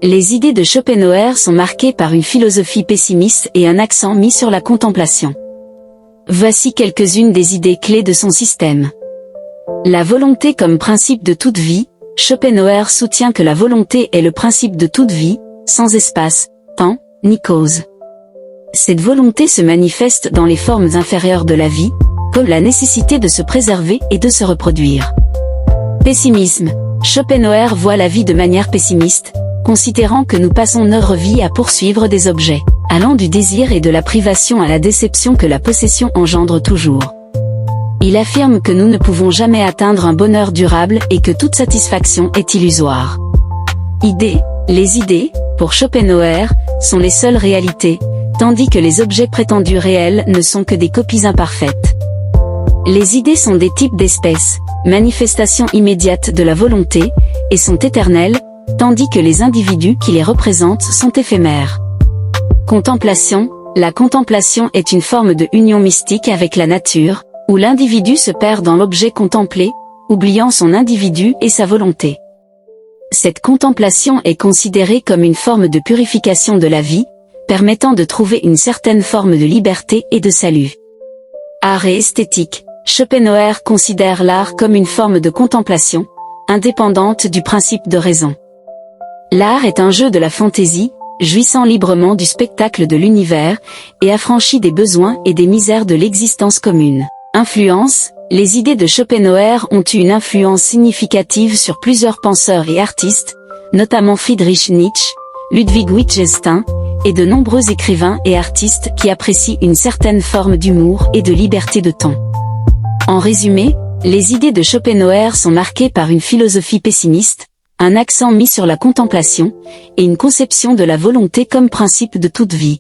Les idées de Schopenhauer sont marquées par une philosophie pessimiste et un accent mis sur la contemplation. Voici quelques-unes des idées clés de son système. La volonté comme principe de toute vie. Schopenhauer soutient que la volonté est le principe de toute vie, sans espace, temps, ni cause. Cette volonté se manifeste dans les formes inférieures de la vie, comme la nécessité de se préserver et de se reproduire. Pessimisme. Schopenhauer voit la vie de manière pessimiste, considérant que nous passons notre vie à poursuivre des objets, allant du désir et de la privation à la déception que la possession engendre toujours. Il affirme que nous ne pouvons jamais atteindre un bonheur durable et que toute satisfaction est illusoire. Idées. Les idées, pour Schopenhauer, sont les seules réalités, tandis que les objets prétendus réels ne sont que des copies imparfaites. Les idées sont des types d'espèces, manifestations immédiates de la volonté, et sont éternelles, tandis que les individus qui les représentent sont éphémères. Contemplation. La contemplation est une forme de union mystique avec la nature, où l'individu se perd dans l'objet contemplé, oubliant son individu et sa volonté. Cette contemplation est considérée comme une forme de purification de la vie, permettant de trouver une certaine forme de liberté et de salut. Art et esthétique. Schopenhauer considère l'art comme une forme de contemplation, indépendante du principe de raison. L'art est un jeu de la fantaisie, jouissant librement du spectacle de l'univers, et affranchi des besoins et des misères de l'existence commune. Influence. Les idées de Schopenhauer ont eu une influence significative sur plusieurs penseurs et artistes, notamment Friedrich Nietzsche, Ludwig Wittgenstein, et de nombreux écrivains et artistes qui apprécient une certaine forme d'humour et de liberté de ton. En résumé, les idées de Schopenhauer sont marquées par une philosophie pessimiste, un accent mis sur la contemplation, et une conception de la volonté comme principe de toute vie.